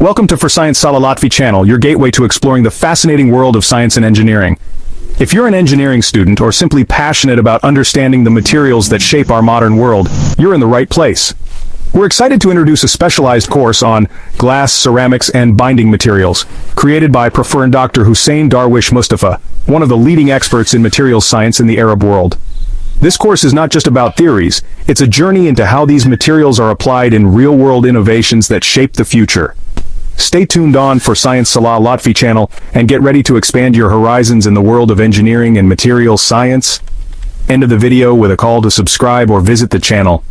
Welcome to For Science Salah Lotfy channel, your gateway to exploring the fascinating world of science and engineering. If you're an engineering student or simply passionate about understanding the materials that shape our modern world, you're in the right place. We're excited to introduce a specialized course on glass, ceramics, and binding materials, created by Prof. Dr. Hussein Darwish Mustafa, one of the leading experts in materials science in the Arab world. This course is not just about theories, it's a journey into how these materials are applied in real-world innovations that shape the future. Stay tuned on For Science Salah Lotfy channel and get ready to expand your horizons in the world of engineering and materials science. End of the video with a call to subscribe or visit the channel.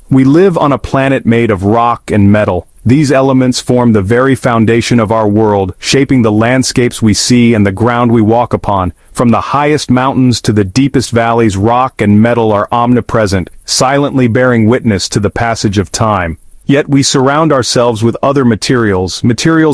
We live on a planet made of rock and metal. These elements form the very foundation of our world, shaping the landscapes we see and the ground we walk upon. From the highest mountains to the deepest valleys, rock and metal are omnipresent, silently bearing witness to the passage of time. Yet we surround ourselves with other materials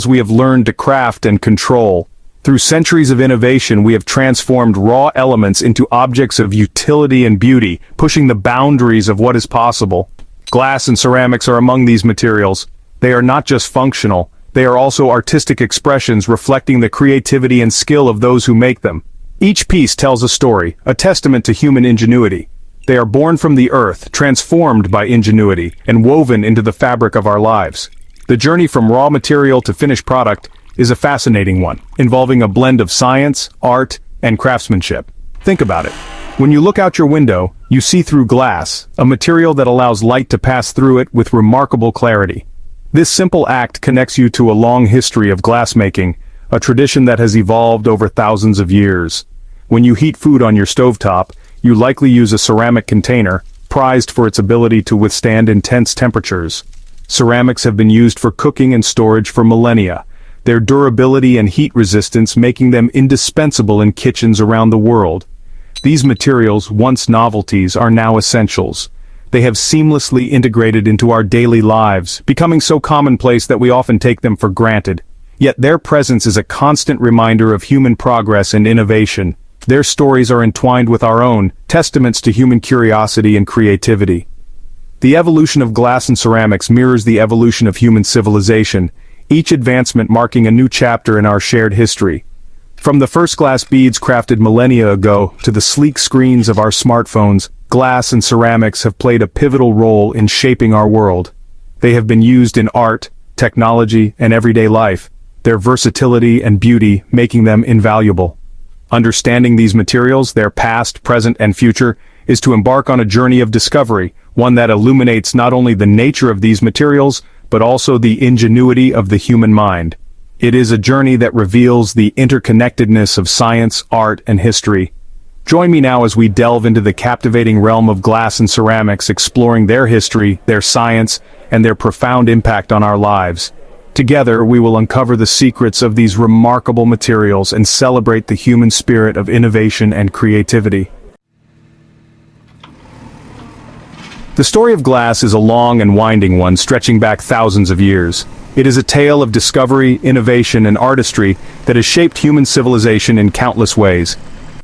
we have learned to craft and control. Through centuries of innovation, we have transformed raw elements into objects of utility and beauty, pushing the boundaries of what is possible. Glass and ceramics are among these materials. They are not just functional, they are also artistic expressions reflecting the creativity and skill of those who make them. Each piece tells a story, a testament to human ingenuity. They are born from the earth, transformed by ingenuity, and woven into the fabric of our lives. The journey from raw material to finished product is a fascinating one, involving a blend of science, art, and craftsmanship. Think about it. When you look out your window, you see through glass, a material that allows light to pass through it with remarkable clarity. This simple act connects you to a long history of glassmaking, a tradition that has evolved over thousands of years. When you heat food on your stovetop, you likely use a ceramic container, prized for its ability to withstand intense temperatures. Ceramics have been used for cooking and storage for millennia, their durability and heat resistance making them indispensable in kitchens around the world. These materials, once novelties, are now essentials. They have seamlessly integrated into our daily lives, becoming so commonplace that we often take them for granted. Yet their presence is a constant reminder of human progress and innovation. Their stories are entwined with our own, testaments to human curiosity and creativity. The evolution of glass and ceramics mirrors the evolution of human civilization, each advancement marking a new chapter in our shared history. From the first glass beads crafted millennia ago to the sleek screens of our smartphones, glass and ceramics have played a pivotal role in shaping our world. They have been used in art, technology, and everyday life, their versatility and beauty making them invaluable. Understanding these materials, their past, present, and future, is to embark on a journey of discovery, one that illuminates not only the nature of these materials, but also the ingenuity of the human mind. It is a journey that reveals the interconnectedness of science, art, and history. Join me now as we delve into the captivating realm of glass and ceramics, exploring their history, their science, and their profound impact on our lives. Together, we will uncover the secrets of these remarkable materials and celebrate the human spirit of innovation and creativity. The story of glass is a long and winding one, stretching back thousands of years. It is a tale of discovery, innovation, and artistry that has shaped human civilization in countless ways.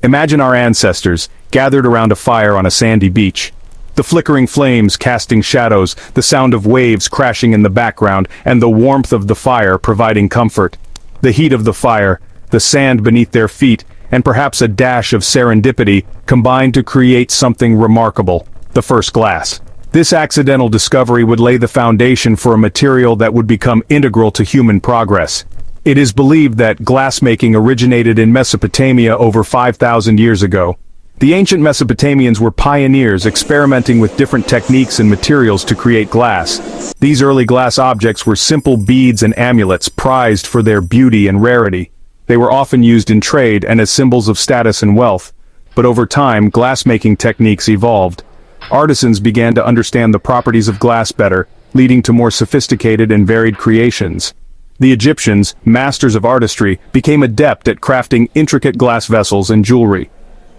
Imagine our ancestors, gathered around a fire on a sandy beach. The flickering flames casting shadows, the sound of waves crashing in the background, and the warmth of the fire providing comfort. The heat of the fire, the sand beneath their feet, and perhaps a dash of serendipity combined to create something remarkable: the first glass. This accidental discovery would lay the foundation for a material that would become integral to human progress. It is believed that glassmaking originated in Mesopotamia over 5,000 years ago. The ancient Mesopotamians were pioneers, experimenting with different techniques and materials to create glass. These early glass objects were simple beads and amulets, prized for their beauty and rarity. They were often used in trade and as symbols of status and wealth. But over time, glassmaking techniques evolved. Artisans began to understand the properties of glass better, leading to more sophisticated and varied creations. The Egyptians, masters of artistry, became adept at crafting intricate glass vessels and jewelry.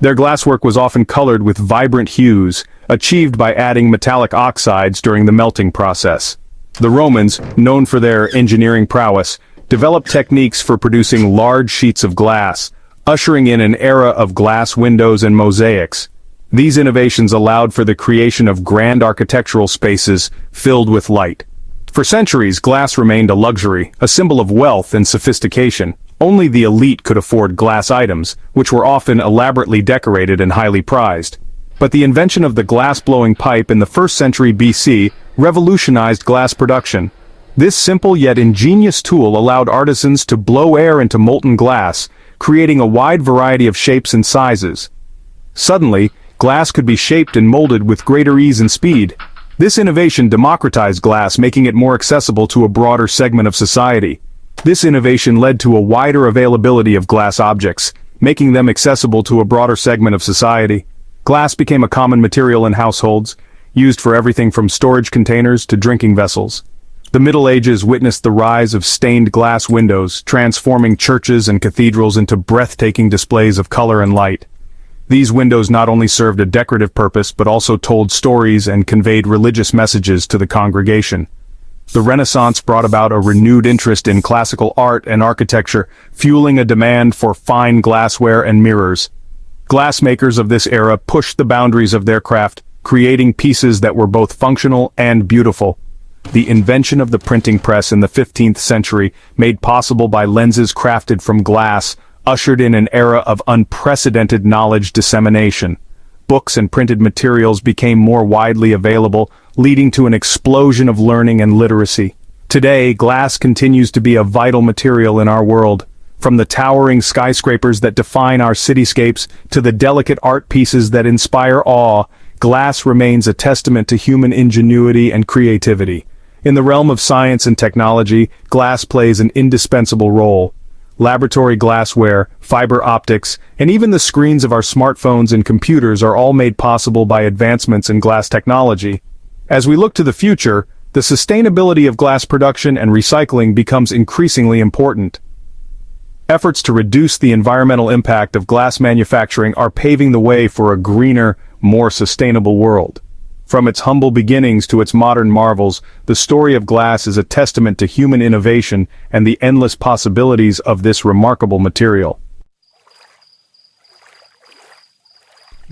Their glasswork was often colored with vibrant hues, achieved by adding metallic oxides during the melting process. The Romans, known for their engineering prowess, developed techniques for producing large sheets of glass, ushering in an era of glass windows and mosaics. These innovations allowed for the creation of grand architectural spaces filled with light. For centuries, glass remained a luxury, a symbol of wealth and sophistication. Only the elite could afford glass items, which were often elaborately decorated and highly prized. But the invention of the glass-blowing pipe in the 1st century BC revolutionized glass production. This simple yet ingenious tool allowed artisans to blow air into molten glass, creating a wide variety of shapes and sizes. Suddenly, glass could be shaped and molded with greater ease and speed. This innovation democratized glass, making it more accessible to a broader segment of society. This innovation led to a wider availability of glass objects, making them accessible to a broader segment of society. Glass became a common material in households, used for everything from storage containers to drinking vessels. The Middle Ages witnessed the rise of stained glass windows, transforming churches and cathedrals into breathtaking displays of color and light. These windows not only served a decorative purpose but also told stories and conveyed religious messages to the congregation. The Renaissance brought about a renewed interest in classical art and architecture, fueling a demand for fine glassware and mirrors. Glassmakers of this era pushed the boundaries of their craft, creating pieces that were both functional and beautiful. The invention of the printing press in the 15th century, made possible by lenses crafted from glass, ushered in an era of unprecedented knowledge dissemination. Books and printed materials became more widely available, leading to an explosion of learning and literacy. Today, glass continues to be a vital material in our world. From the towering skyscrapers that define our cityscapes to the delicate art pieces that inspire awe, glass remains a testament to human ingenuity and creativity. In the realm of science and technology, glass plays an indispensable role. Laboratory glassware, fiber optics, and even the screens of our smartphones and computers are all made possible by advancements in glass technology. As we look to the future, the sustainability of glass production and recycling becomes increasingly important. Efforts to reduce the environmental impact of glass manufacturing are paving the way for a greener, more sustainable world. From its humble beginnings to its modern marvels, the story of glass is a testament to human innovation and the endless possibilities of this remarkable material.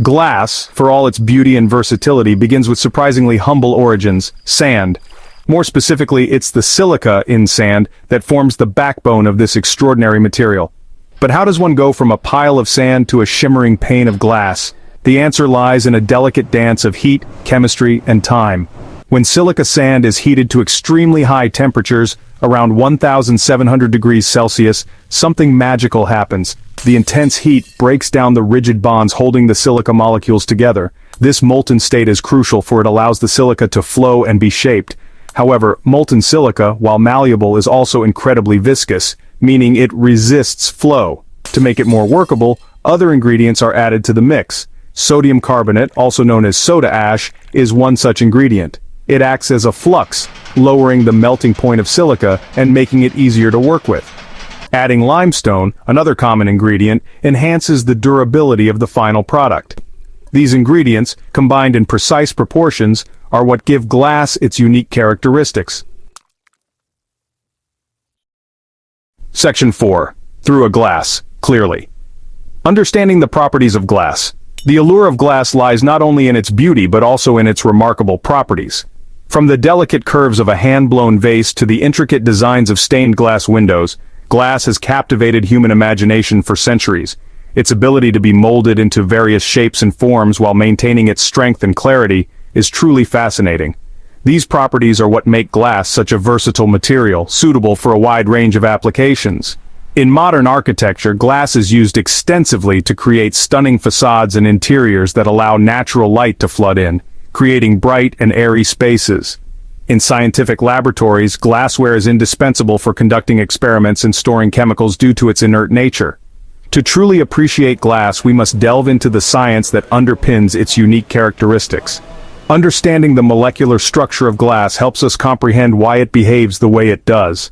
Glass, for all its beauty and versatility, begins with surprisingly humble origins: sand. More specifically, it's the silica in sand that forms the backbone of this extraordinary material. But how does one go from a pile of sand to a shimmering pane of glass? The answer lies in a delicate dance of heat, chemistry, and time. When silica sand is heated to extremely high temperatures, around 1,700 degrees Celsius, something magical happens. The intense heat breaks down the rigid bonds holding the silica molecules together. This molten state is crucial, for it allows the silica to flow and be shaped. However, molten silica, while malleable, is also incredibly viscous, meaning it resists flow. To make it more workable, other ingredients are added to the mix. Sodium carbonate, also known as soda ash, is one such ingredient. It acts as a flux, lowering the melting point of silica and making it easier to work with. Adding limestone, another common ingredient, enhances the durability of the final product. These ingredients, combined in precise proportions, are what give glass its unique characteristics. Section 4. Through a glass, clearly. Understanding the properties of glass. The allure of glass lies not only in its beauty but also in its remarkable properties. From the delicate curves of a hand-blown vase to the intricate designs of stained glass windows, glass has captivated human imagination for centuries. Its ability to be molded into various shapes and forms while maintaining its strength and clarity is truly fascinating. These properties are what make glass such a versatile material, suitable for a wide range of applications. In modern architecture, glass is used extensively to create stunning facades and interiors that allow natural light to flood in, creating bright and airy spaces. In scientific laboratories, glassware is indispensable for conducting experiments and storing chemicals due to its inert nature. To truly appreciate glass, we must delve into the science that underpins its unique characteristics. Understanding the molecular structure of glass helps us comprehend why it behaves the way it does.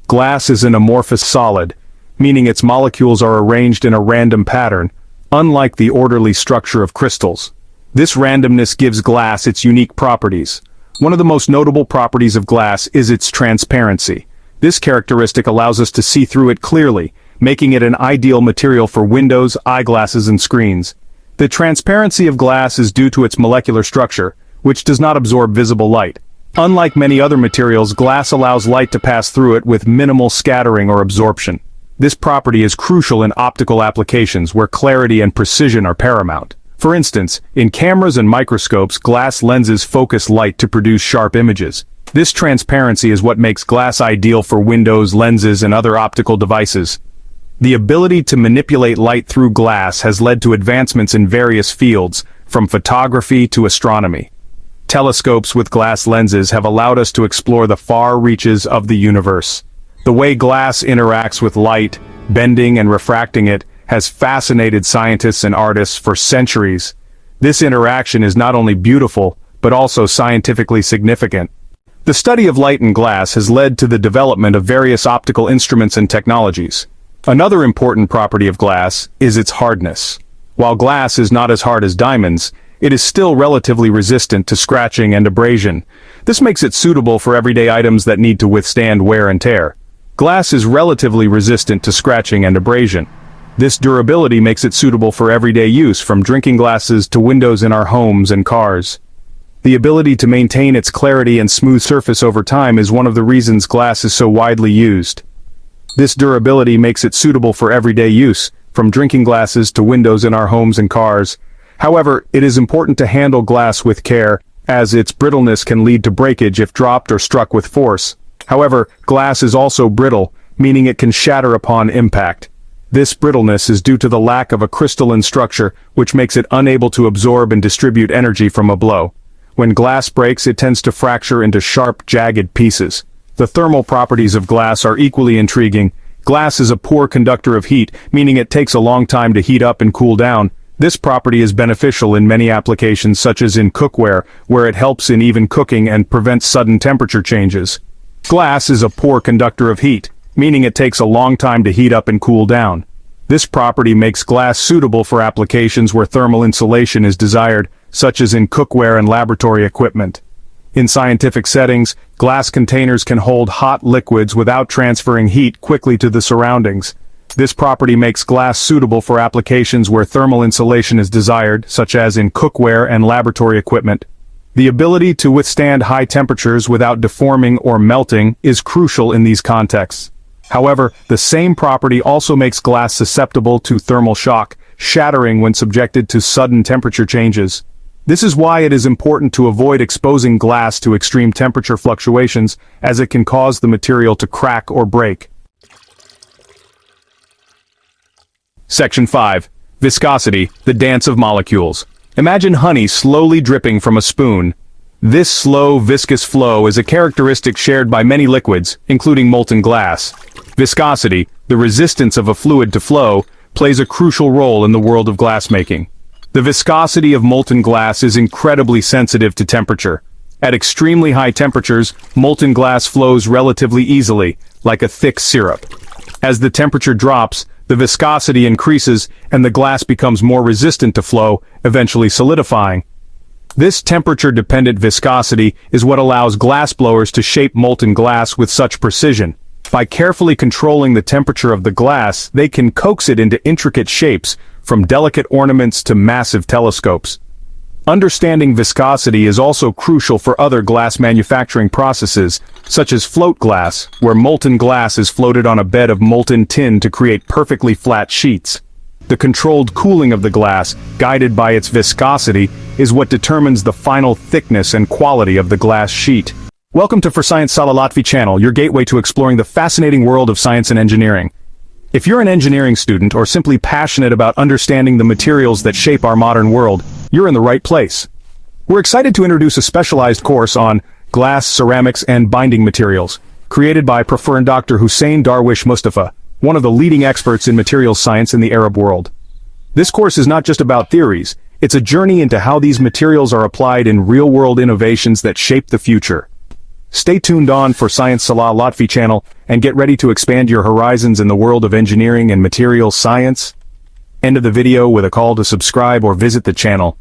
Glass is an amorphous solid, meaning its molecules are arranged in a random pattern, unlike the orderly structure of crystals. This randomness gives glass its unique properties. One of the most notable properties of glass is its transparency. This characteristic allows us to see through it clearly, making it an ideal material for windows, eyeglasses, and screens. The transparency of glass is due to its molecular structure, which does not absorb visible light. Unlike many other materials, glass allows light to pass through it with minimal scattering or absorption. This property is crucial in optical applications where clarity and precision are paramount. For instance, in cameras and microscopes, glass lenses focus light to produce sharp images. This transparency is what makes glass ideal for windows, lenses, and other optical devices. The ability to manipulate light through glass has led to advancements in various fields, from photography to astronomy. Telescopes with glass lenses have allowed us to explore the far reaches of the universe. The way glass interacts with light, bending and refracting it, has fascinated scientists and artists for centuries. This interaction is not only beautiful, but also scientifically significant. The study of light in glass has led to the development of various optical instruments and technologies. Another important property of glass is its hardness. While glass is not as hard as diamonds, it is still relatively resistant to scratching and abrasion. This makes it suitable for everyday items that need to withstand wear and tear. Glass is relatively resistant to scratching and abrasion. This durability makes it suitable for everyday use, from drinking glasses to windows in our homes and cars. The ability to maintain its clarity and smooth surface over time is one of the reasons glass is so widely used. This durability makes it suitable for everyday use, from drinking glasses to windows in our homes and cars. However, it is important to handle glass with care, as its brittleness can lead to breakage if dropped or struck with force. However, glass is also brittle, meaning it can shatter upon impact. This brittleness is due to the lack of a crystalline structure, which makes it unable to absorb and distribute energy from a blow. When glass breaks, it tends to fracture into sharp, jagged pieces. The thermal properties of glass are equally intriguing. Glass is a poor conductor of heat, meaning it takes a long time to heat up and cool down. This property is beneficial in many applications, such as in cookware, where it helps in even cooking and prevents sudden temperature changes. Glass is a poor conductor of heat, meaning it takes a long time to heat up and cool down. This property makes glass suitable for applications where thermal insulation is desired, such as in cookware and laboratory equipment. In scientific settings, glass containers can hold hot liquids without transferring heat quickly to the surroundings. This property makes glass suitable for applications where thermal insulation is desired, such as in cookware and laboratory equipment. The ability to withstand high temperatures without deforming or melting is crucial in these contexts. However, the same property also makes glass susceptible to thermal shock, shattering when subjected to sudden temperature changes. This is why it is important to avoid exposing glass to extreme temperature fluctuations, as it can cause the material to crack or break. Section 5. Viscosity, the dance of molecules. Imagine honey slowly dripping from a spoon. This slow, viscous flow is a characteristic shared by many liquids, including molten glass. Viscosity, the resistance of a fluid to flow, plays a crucial role in the world of glassmaking. The viscosity of molten glass is incredibly sensitive to temperature. At extremely high temperatures, molten glass flows relatively easily, like a thick syrup. As the temperature drops, the viscosity increases and the glass becomes more resistant to flow, eventually solidifying. This temperature-dependent viscosity is what allows glassblowers to shape molten glass with such precision. By carefully controlling the temperature of the glass, they can coax it into intricate shapes, from delicate ornaments to massive telescopes. Understanding viscosity is also crucial for other glass manufacturing processes, such as float glass, where molten glass is floated on a bed of molten tin to create perfectly flat sheets. The controlled cooling of the glass, guided by its viscosity, is what determines the final thickness and quality of the glass sheet. Welcome to For Science Salah Lotfy channel, your gateway to exploring the fascinating world of science and engineering. If you're an engineering student or simply passionate about understanding the materials that shape our modern world, you're in the right place. We're excited to introduce a specialized course on glass, ceramics, and binding materials, created by Prof. Dr. Hussein Darwish Mustafa, one of the leading experts in materials science in the Arab world. This course is not just about theories, it's a journey into how these materials are applied in real-world innovations that shape the future. Stay tuned on For Science Salah Lotfy channel and get ready to expand your horizons in the world of engineering and materials science. End of the video with a call to subscribe or visit the channel.